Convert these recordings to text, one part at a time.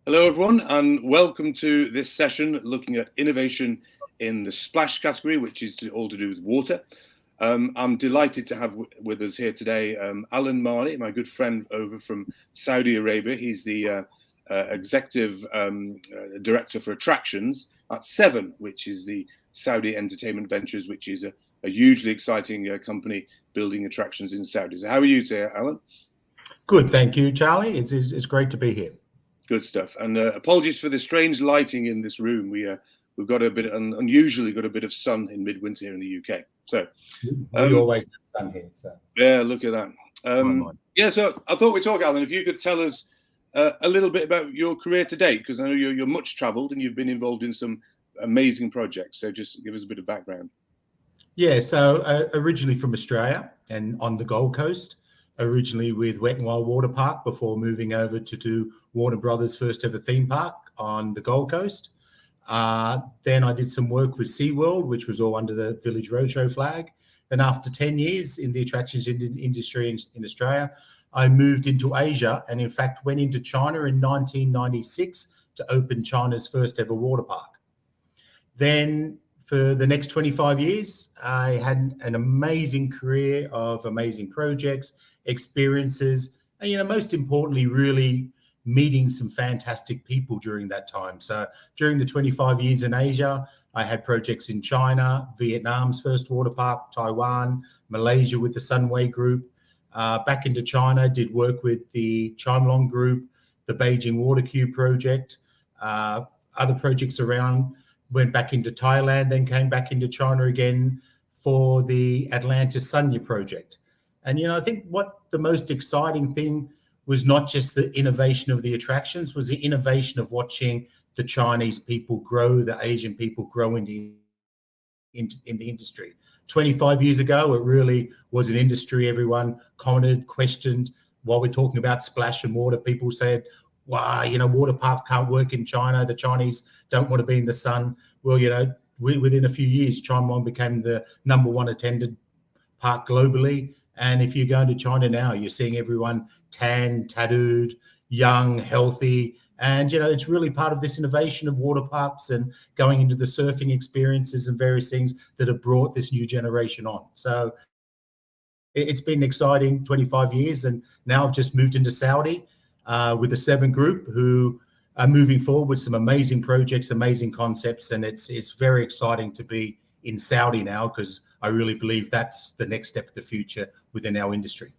Hello, everyone, and welcome to this session looking at innovation in the splash category, which is all to do with water. I'm delighted to have with us here today Alan Mahony, my good friend over from Saudi Arabia. He's the executive director for attractions at Seven, which is the Saudi Entertainment Ventures, which is a hugely exciting company building attractions in Saudi. So how are you today, Alan? Good, thank you, Charlie. It's great to be here. Good stuff. And apologies for the strange lighting in this room. We've got a bit unusually got a bit of sun in midwinter here in the UK. So we always have sun here. So yeah, look at that. Yeah, so I thought we'd talk, Alan. If you could tell us a little bit about your career to date, because I know you're much travelled and you've been involved in some amazing projects. So just give us a bit of background. Yeah, so originally from Australia and on the Gold Coast. Originally with Wet n Wild Water Park before moving over to do Warner Brothers' first ever theme park on the Gold Coast. Then I did some work with SeaWorld, which was all under the Village Roadshow flag. Then after 10 years in the attractions industry in Australia, I moved into Asia and in fact went into China in 1996 to open China's first ever water park. Then for the next 25 years, I had an amazing career of amazing projects, experiences, and most importantly, really meeting some fantastic people during that time. So during the 25 years in Asia, I had projects in China, Vietnam's first water park, Taiwan, Malaysia with the Sunway Group. Back into China, did work with the Chimelong Group, the Beijing Water Cube project, other projects around. Went back into Thailand, then came back into China again for the Atlantis Sunya project. And, I think what the most exciting thing was not just the innovation of the attractions, was the innovation of watching the Chinese people grow, the Asian people grow in the industry. 25 years ago, it really was an industry everyone commented, questioned. While we're talking about splash and water, people said, wow, water parks can't work in China. The Chinese don't want to be in the sun. Well, within a few years, Chimelong became the #1 attended park globally. And if you go to China now, you're seeing everyone tan, tattooed, young, healthy. And, it's really part of this innovation of water parks and going into the surfing experiences and various things that have brought this new generation on. So it's been an exciting 25 years. And now I've just moved into Saudi with the Seven Group, who are moving forward with some amazing projects, amazing concepts. And it's very exciting to be in Saudi now, because I really believe that's the next step of the future within our industry.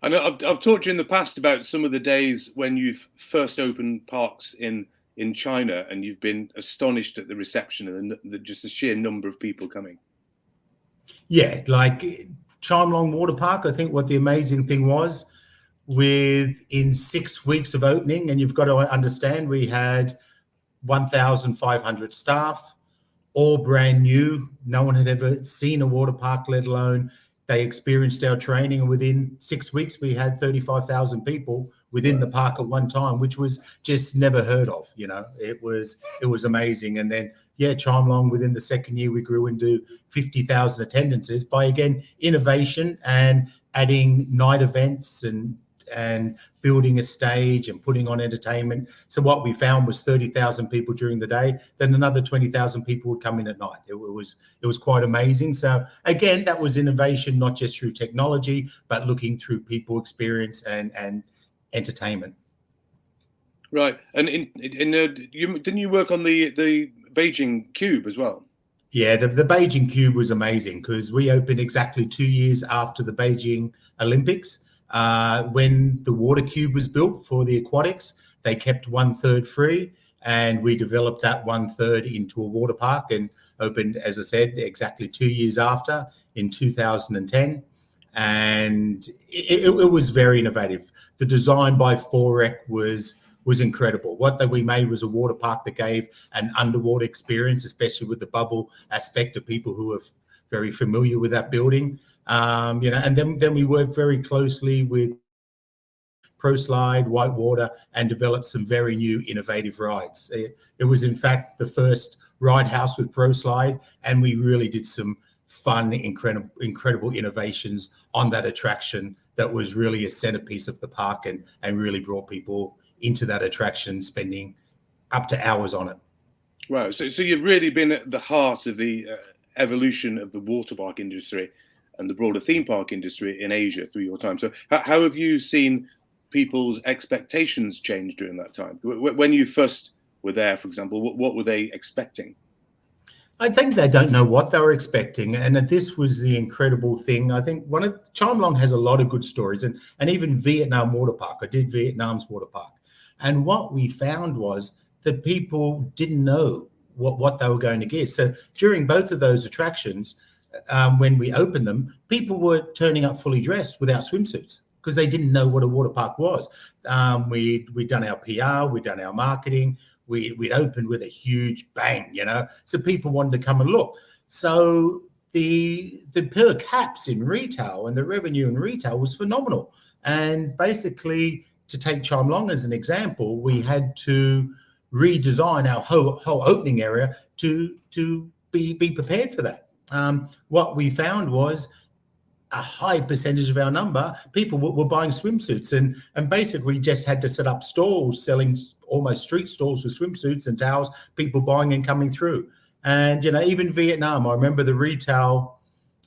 I know I've talked to you in the past about some of the days when you've first opened parks in China, and you've been astonished at the reception and just the sheer number of people coming. Yeah, like Chimelong Water Park, I think what the amazing thing was, within 6 weeks of opening, and you've got to understand, we had 1,500 staff, all brand new. No one had ever seen a water park, let alone they experienced our training. And within 6 weeks, we had 35,000 people within the park at one time, which was just never heard of. It was amazing. And then, Chimelong, within the second year, we grew into 50,000 attendances by, again, innovation and adding night events and building a stage and putting on entertainment. So what we found was 30,000 people during the day, then another 20,000 people would come in at night. It was quite amazing. So again, that was innovation, not just through technology, but looking through people experience and entertainment. Right. And didn't you work on the Beijing Cube as well? Yeah, the Beijing Cube was amazing because we opened exactly 2 years after the Beijing Olympics. When the water cube was built for the aquatics, they kept 1/3 free, and we developed that 1/3 into a water park and opened, as I said, exactly 2 years after in 2010. And it was very innovative. The design by Forec was incredible. What we made was a water park that gave an underwater experience, especially with the bubble aspect of people who are very familiar with that building. And then we worked very closely with ProSlide, Whitewater, and developed some very new innovative rides. It was, in fact, the first ride house with ProSlide, and we really did some fun, incredible innovations on that attraction that was really a centerpiece of the park and really brought people into that attraction, spending up to hours on it. Right. So you've really been at the heart of the evolution of the water park industry and the broader theme park industry in Asia through your time. So how have you seen people's expectations change during that time? When you first were there, for example, what were they expecting? I think they don't know what they were expecting, and this was the incredible thing. I think Cham Long has a lot of good stories, and even Vietnam Water Park. I did Vietnam's water park, and what we found was that people didn't know what they were going to get. So during both of those attractions, when we opened them, people were turning up fully dressed without swimsuits because they didn't know what a water park was. We'd done our PR, we'd done our marketing. We'd opened with a huge bang, so people wanted to come and look. So the per caps in retail and the revenue in retail was phenomenal. And basically, to take Cham Long as an example, we had to redesign our whole opening area to be prepared for that. What we found was a high percentage of our number, people were buying swimsuits, and basically just had to set up stalls selling almost street stalls with swimsuits and towels, people buying and coming through. And, even Vietnam, I remember the retail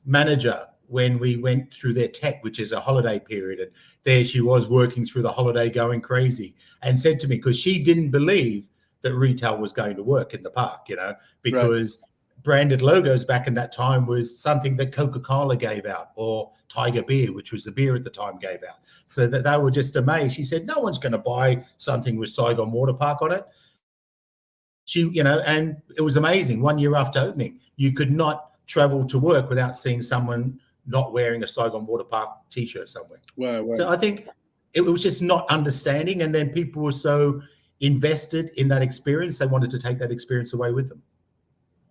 manager when we went through their tech, which is a holiday period, and there she was working through the holiday going crazy, and said to me, because she didn't believe that retail was going to work in the park, because right. Branded logos back in that time was something that Coca-Cola gave out, or Tiger Beer, which was the beer at the time, gave out. So that they were just amazed. She said, no one's going to buy something with Saigon Water Park on it. And it was amazing. 1 year after opening, you could not travel to work without seeing someone not wearing a Saigon Water Park t-shirt somewhere. Wow. So I think it was just not understanding. And then people were so invested in that experience, they wanted to take that experience away with them.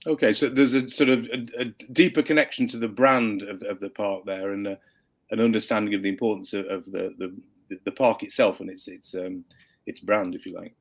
Okay, so there's a sort of a deeper connection to the brand of the park there, and an understanding of the importance of the park itself and its brand, if you like.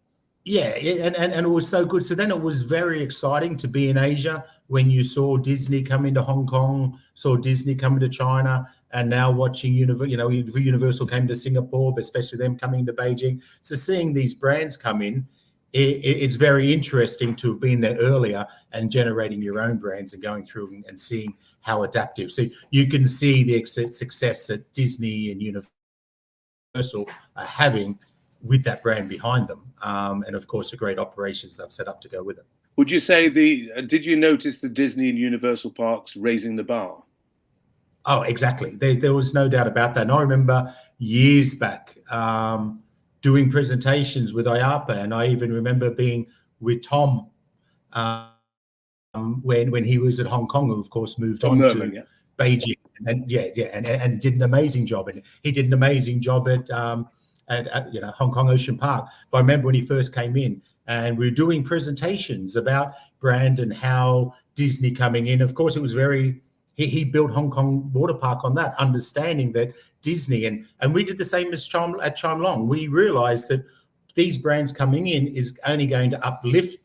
Yeah, and it was so good. So then it was very exciting to be in Asia when you saw Disney coming to Hong Kong, saw Disney coming to China, and now watching Universal came to Singapore, but especially them coming to Beijing. So seeing these brands come in, it's very interesting to have been there earlier and generating your own brands and going through and seeing how adaptive. So you can see the success that Disney and Universal are having with that brand behind them. And of course, the great operations they've set up to go with it. Would you say did you notice the Disney and Universal parks raising the bar? Oh, exactly. There was no doubt about that. And I remember years back, doing presentations with IAPA, and I even remember being with Tom when he was at Hong Kong, who of course moved on to Beijing, and and did an amazing job. And he did an amazing job at Hong Kong Ocean Park. But I remember when he first came in, and we were doing presentations about brand and how Disney coming in. Of course, it was very. He built Hong Kong Water Park on that, understanding that Disney, and we did the same as at Cham Long. We realized that these brands coming in is only going to uplift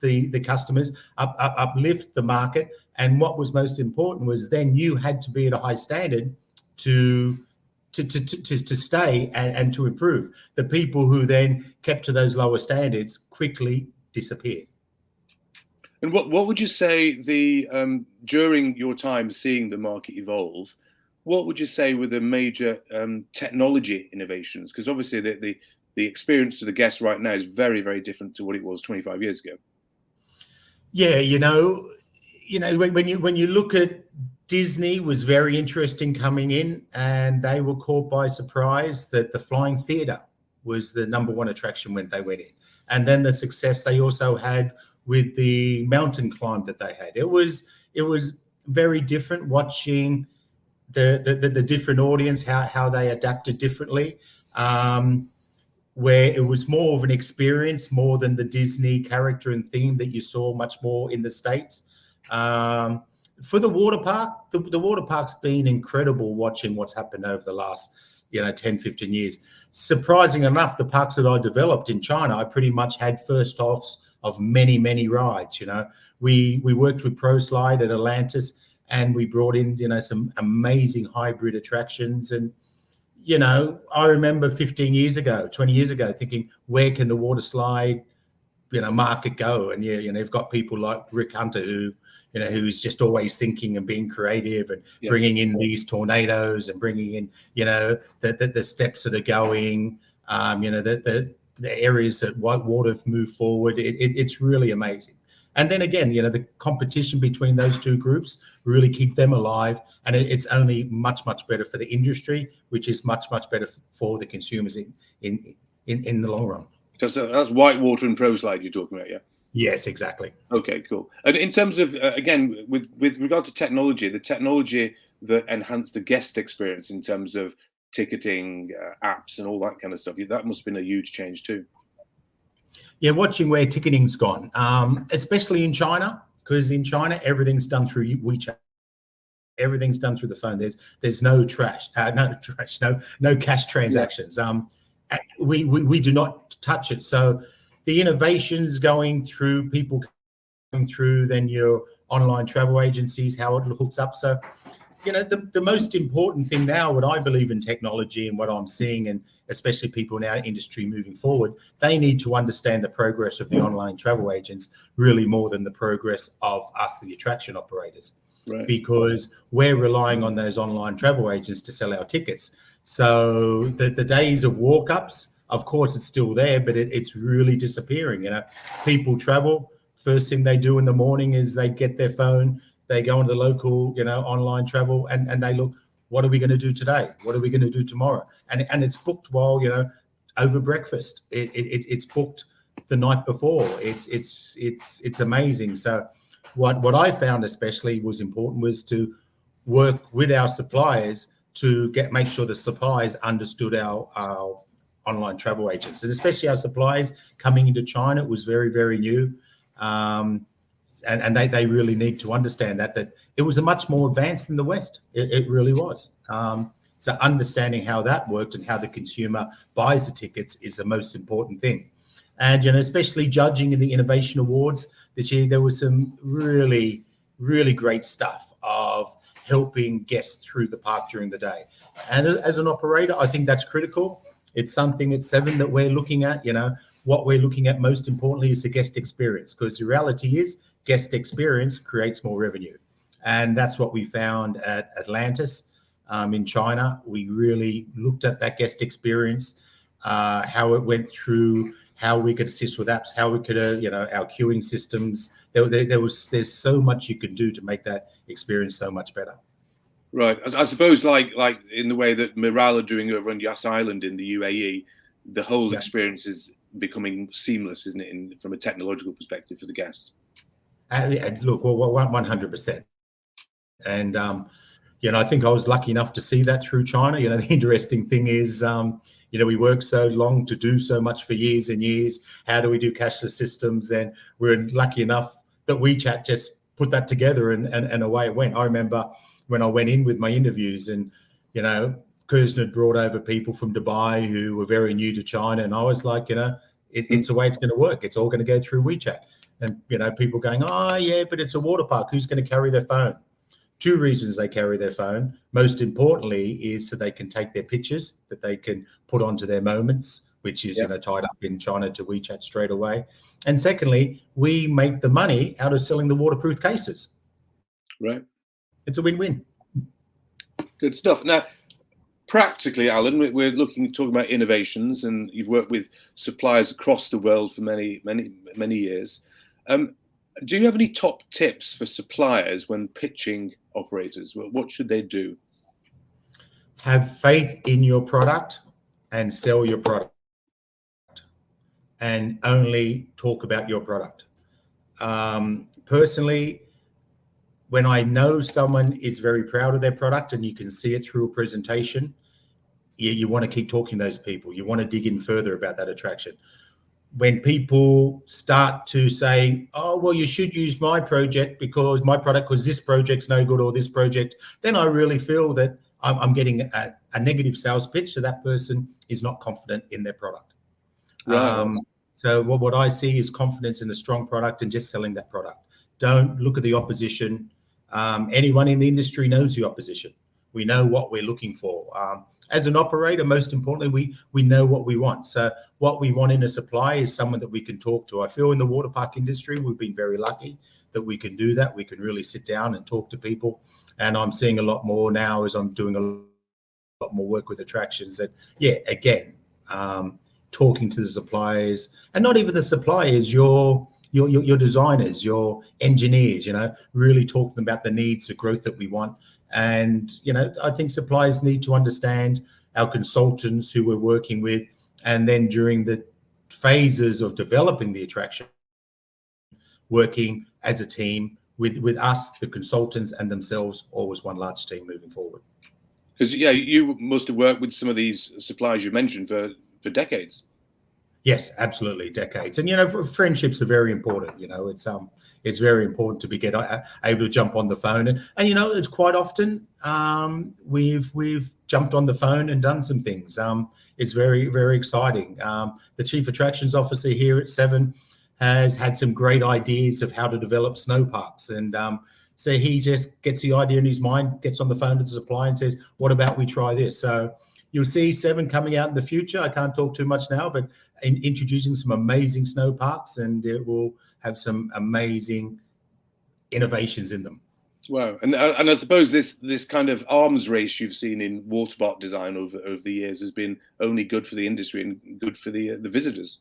the customers, uplift the market. And what was most important was then you had to be at a high standard to stay and to improve. The people who then kept to those lower standards quickly disappeared. And what would you say during your time seeing the market evolve, what would you say were the major technology innovations? Because obviously the experience to the guests right now is very, very different to what it was 25 years ago. Yeah, when you look at Disney was very interesting coming in, and they were caught by surprise that the Flying Theatre was the #1 attraction when they went in. And then the success they also had with the mountain climb that they had. It was very different watching the different audience, how they adapted differently, where it was more of an experience more than the Disney character and theme that you saw much more in the States. For the water park, the water park's been incredible watching what's happened over the last 10, 15 years. Surprising enough, the parks that I developed in China, I pretty much had first offs of many, many rides. We worked with ProSlide at Atlantis, and we brought in some amazing hybrid attractions. And you know, I remember 15 years ago, 20 years ago, thinking, where can the water slide, you know, market go? And you know, you've got people like Rick Hunter who, you know, who's just always thinking and being creative and bringing in these tornadoes and bringing in, you know, the steps that are going, you know, the areas that white water move forward. It's really amazing. And then again, you know, the competition between those two groups really keep them alive, and it's only much better for the industry, which is much better for the consumers in the long run. Because that's whitewater and ProSlide you're talking about, yeah. Yes, exactly. Okay, cool. And in terms of again, with regard to technology, the technology that enhanced the guest experience in terms of ticketing, apps, and all that kind of stuff, that must have been a huge change too. Yeah, watching where ticketing's gone, especially in China, because in China everything's done through WeChat. Everything's done through the phone. There's no no cash transactions. We do not touch it. So the innovations going through people going through then your online travel agencies, how it hooks up. So, you know, the most important thing now, what I believe in technology and what I'm seeing, and especially people in our industry moving forward, they need to understand the progress of the online travel agents really more than the progress of us, the attraction operators, because we're relying on those online travel agents to sell our tickets. So the days of walk-ups, of course, it's still there, but it's really disappearing. You know, people travel. First thing they do in the morning is they get their phone, they go into the local, you know, online travel, and they look, what are we going to do today? What are we going to do tomorrow? And it's booked while, you know, over breakfast. It's booked the night before. It's amazing. So what I found especially was important was to work with our suppliers to make sure the suppliers understood our online travel agents, and especially our suppliers coming into China. It was very new. And they really need to understand that it was a much more advanced than the West. It really was. So understanding how that worked and how the consumer buys the tickets is the most important thing. And, you know, especially judging in the Innovation Awards this year, there was some really great stuff of helping guests through the park during the day. And as an operator, I think that's critical. It's something at Seven that we're looking at. You know, what we're looking at most importantly is the guest experience, because the reality is guest experience creates more revenue. And that's what we found at Atlantis in China. We really looked at that guest experience, how it went through, how we could assist with apps, how we could, you know, our queuing systems. There's so much you can do to make that experience so much better. Right. I suppose like in the way that Miral are doing over on Yas Island in the UAE, the whole experience is becoming seamless, isn't it, from a technological perspective for the guest? Look, well, 100%. And, you know, I think I was lucky enough to see that through China. You know, the interesting thing is, you know, we worked so long to do so much for years and years. How do we do cashless systems? And we're lucky enough that WeChat just put that together and away it went. I remember when I went in with my interviews and, you know, Kirsten had brought over people from Dubai who were very new to China. And I was like, you know, it's the way it's going to work. It's all going to go through WeChat. And, you know, people going, oh, yeah, but it's a water park. Who's going to carry their phone? Two reasons they carry their phone. Most importantly is so they can take their pictures that they can put onto their moments, which is, you know, tied up in China to WeChat straight away. And secondly, we make the money out of selling the waterproof cases. Right. It's a win-win. Good stuff. Now, practically, Alan, we're talking about innovations, and you've worked with suppliers across the world for many years. Do you have any top tips for suppliers when pitching operators? What should they do? Have faith in your product and sell your product, and only talk about your product. Personally, when I know someone is very proud of their product and you can see it through a presentation, you want to keep talking to those people. You want to dig in further about that attraction. When people start to say, oh, well, you should use my project because my product, because this project's no good, or this project, then I really feel that I'm getting a negative sales pitch. So that person is not confident in their product. Right. So what I see is confidence in a strong product and just selling that product. Don't look at the opposition. Anyone in the industry knows the opposition. We know what we're looking for. As an operator, most importantly, we know what we want. So what we want in a supplier is someone that we can talk to. I feel in the water park industry, we've been very lucky that we can do that. We can really sit down and talk to people. And I'm seeing a lot more now as I'm doing a lot more work with attractions that, again, talking to the suppliers, and not even the suppliers, your designers, your engineers, really talking about the needs, the growth that we want. And, I think suppliers need to understand our consultants who we're working with. And then during the phases of developing the attraction, working as a team with us, the consultants, and themselves, always one large team moving forward. Because, you must have worked with some of these suppliers you mentioned for decades. Yes, absolutely, decades. And friendships are very important. It's very important to be able to jump on the phone, and it's quite often we've jumped on the phone and done some things. It's very, very exciting. The chief attractions officer here at Seven has had some great ideas of how to develop snow parks, and so he just gets the idea in his mind, gets on the phone to the supplier and says, "What about we try this?" So you'll see Seven coming out in the future. I can't talk too much now, but introducing some amazing snow parks, and it will have some amazing innovations in them. Wow. And I suppose this kind of arms race you've seen in water park design over the years has been only good for the industry and good for the visitors.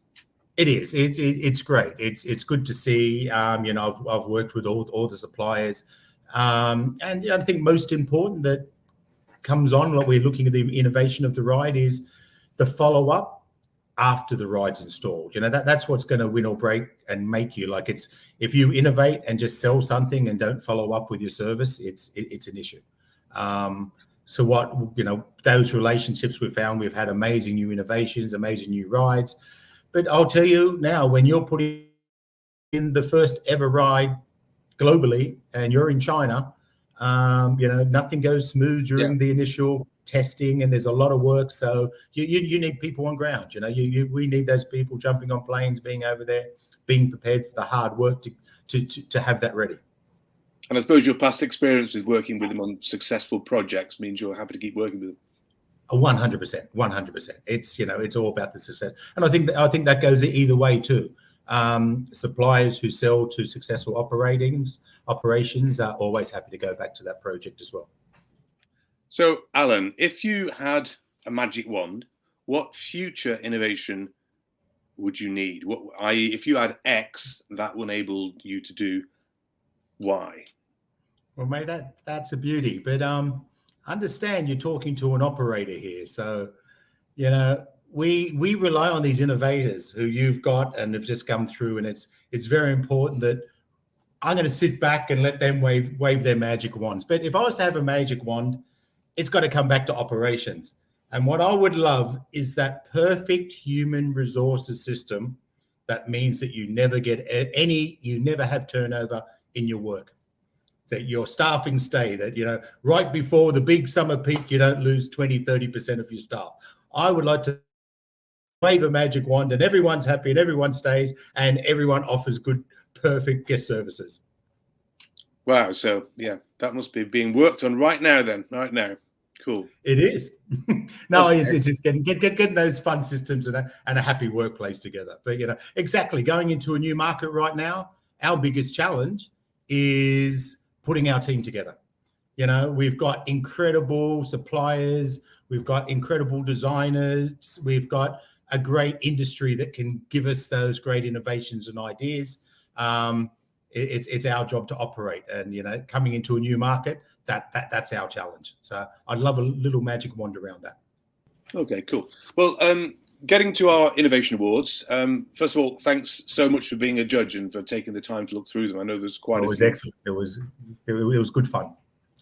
It is. It's great. It's good to see. I've worked with all the suppliers, and I think most important that comes on what we're looking at the innovation of the ride is the follow up after the ride's installed. That's what's going to win or break and make you. Like, it's, if you innovate and just sell something and don't follow up with your service, it's an issue. So what, those relationships we've found, we've had amazing new innovations, amazing new rides. But I'll tell you now, when you're putting in the first ever ride globally and you're in China, nothing goes smooth during the initial testing, and there's a lot of work. So you need people on ground. We need those people jumping on planes, being over there, being prepared for the hard work to have that ready. And I suppose your past experience with working with them on successful projects means you're happy to keep working with them. 100%. It's all about the success, and I think that goes either way too. Suppliers who sell to successful operations are always happy to go back to that project as well. So, Alan, if you had a magic wand, what future innovation would you need? I.e., if you had X, that will enable you to do Y. Well, mate, that's a beauty. But understand you're talking to an operator here, so we rely on these innovators who you've got and have just come through, and it's very important that I'm going to sit back and let them wave their magic wands. But if I was to have a magic wand, it's got to come back to operations. And what I would love is that perfect human resources system that means that you never have turnover in your work. That your staffing stay, that, right before the big summer peak, you don't lose 20, 30% of your staff. I would like to wave a magic wand and everyone's happy and everyone stays and everyone offers good, perfect guest services. Wow. So, that must be being worked on right now then, right now. Cool. It is. No, okay. It's just getting those fun systems and a happy workplace together. But, exactly, going into a new market right now, our biggest challenge is putting our team together. We've got incredible suppliers, we've got incredible designers, we've got a great industry that can give us those great innovations and ideas. It's our job to operate, and coming into a new market, that's our challenge. So I'd love a little magic wand around that. Okay, cool. Well, getting to our Innovation Awards, first of all, thanks so much for being a judge and for taking the time to look through them. I know there's quite a few. It was excellent. It was good fun.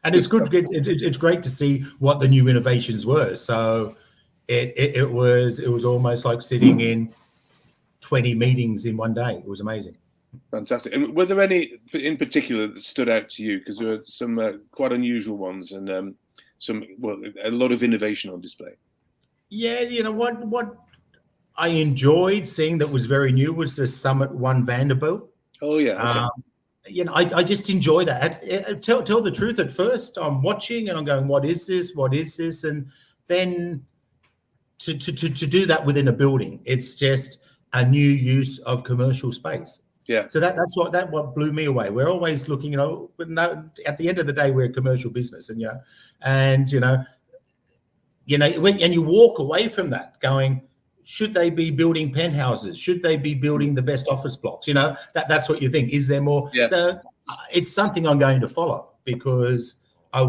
And it's good. It's great to see what the new innovations were. So it was almost like sitting in 20 meetings in one day. It was amazing. Fantastic. And were there any in particular that stood out to you? Because there were some quite unusual ones and a lot of innovation on display. Yeah, what I enjoyed seeing that was very new was the Summit One Vanderbilt. Oh yeah. Okay. I just enjoy that. Tell the truth, at first I'm watching and I'm going, what is this? What is this? And then to do that within a building, it's just a new use of commercial space. Yeah. So that's what blew me away. We're always looking, but no, at the end of the day, we're a commercial business, and and you walk away from that going, should they be building penthouses? Should they be building the best office blocks? That's what you think. Is there more? Yeah. So it's something I'm going to follow, because I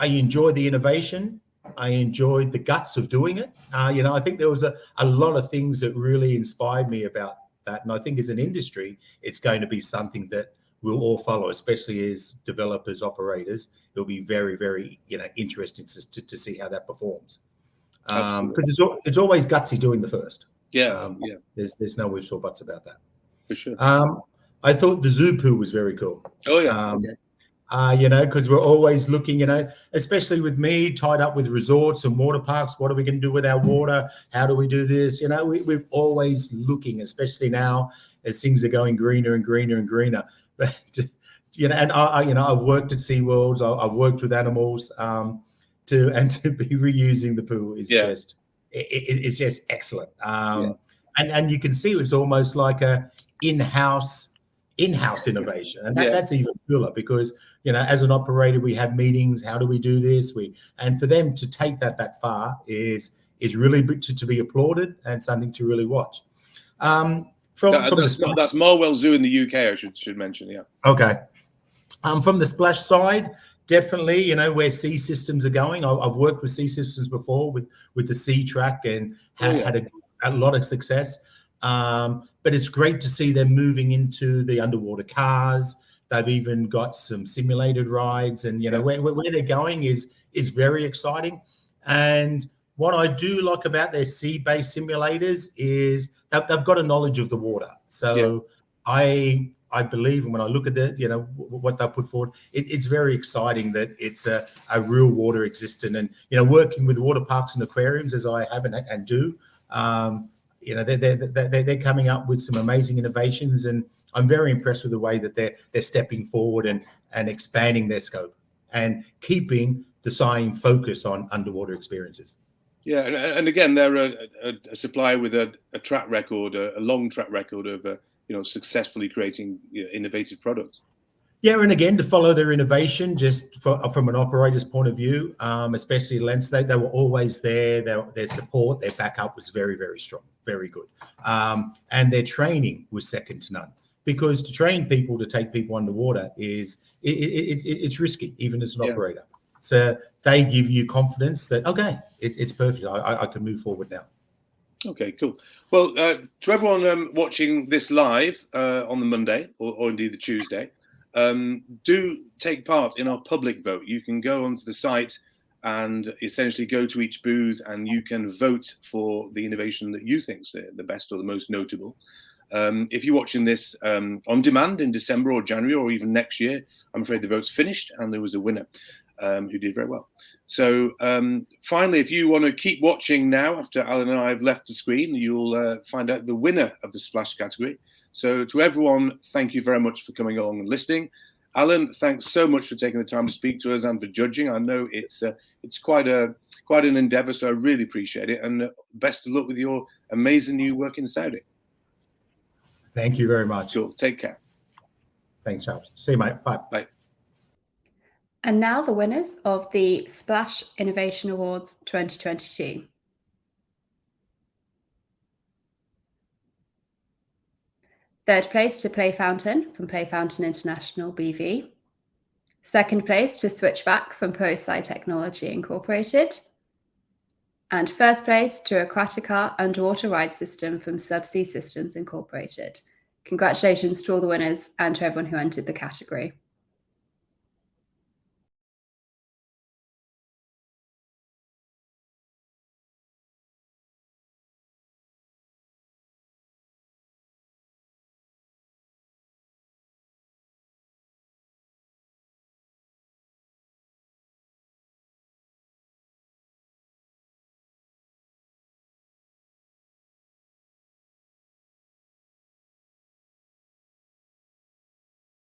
enjoyed the innovation. I enjoyed the guts of doing it. I think there was a lot of things that really inspired me about that. And I think as an industry, it's going to be something that we'll all follow, especially as developers, operators. It'll be very, very, interesting to see how that performs. Because it's always gutsy doing the first. Yeah. There's no ifs or buts about that. For sure. I thought the zoo poo was very cool. Oh yeah. Because we're always looking, especially with me tied up with resorts and water parks. What are we going to do with our water? How do we do this? We've always looking, especially now as things are going greener and greener and greener. But and I've worked at SeaWorlds. I've worked with animals. To be reusing the poo is it's just excellent. And you can see it's almost like a in-house innovation, and that's even cooler, because as an operator we have meetings. How do we do this? And for them to take that far is really to be applauded, and something to really watch. That's Marwell Zoo in the UK, I should mention. Yeah. Okay. From the splash side, definitely, where sea systems are going. I've worked with sea systems before with the sea track, and had a lot of success. But it's great to see them moving into the underwater cars. They've even got some simulated rides, and where they're going is very exciting. And what I do like about their sea-based simulators is they've got a knowledge of the water. So I believe, and when I look at what they put forward, it's very exciting that it's a real water existent. And working with water parks and aquariums, as I have and do, they're coming up with some amazing innovations, and I'm very impressed with the way that they're stepping forward and expanding their scope and keeping the same focus on underwater experiences. Yeah, and again, they're a supplier with a track record, a long track record of successfully creating innovative products. Yeah, and again, to follow their innovation, just from an operator's point of view, especially Lens, they were always there. Their support, their backup was very, very strong, very good. And their training was second to none, because to train people to take people underwater it's risky, even as an operator. So they give you confidence that, okay, it's perfect. I can move forward now. Okay, cool. Well, to everyone watching this live on the Monday or indeed the Tuesday, do take part in our public vote. You can go onto the site and essentially go to each booth, and you can vote for the innovation that you think is the best or the most notable. If you're watching this on demand in December or January or even next year, I'm afraid the vote's finished and there was a winner who did very well. So finally, if you want to keep watching now, after Alan and I have left the screen, you'll find out the winner of the splash category. So to everyone, thank you very much for coming along and listening. Alan, thanks so much for taking the time to speak to us and for judging. I know it's quite an endeavour, so I really appreciate it. And best of luck with your amazing new work in Saudi. Thank you very much. Cool. Take care. Thanks, Charles. See you, mate. Bye. Bye. And now the winners of the Splash Innovation Awards 2022. Third place to Play Fountain from Play Fountain International BV. Second place to Switchback from ProSci Technology Incorporated. And first place to Aquatica Underwater Ride System from Subsea Systems Incorporated. Congratulations to all the winners and to everyone who entered the category.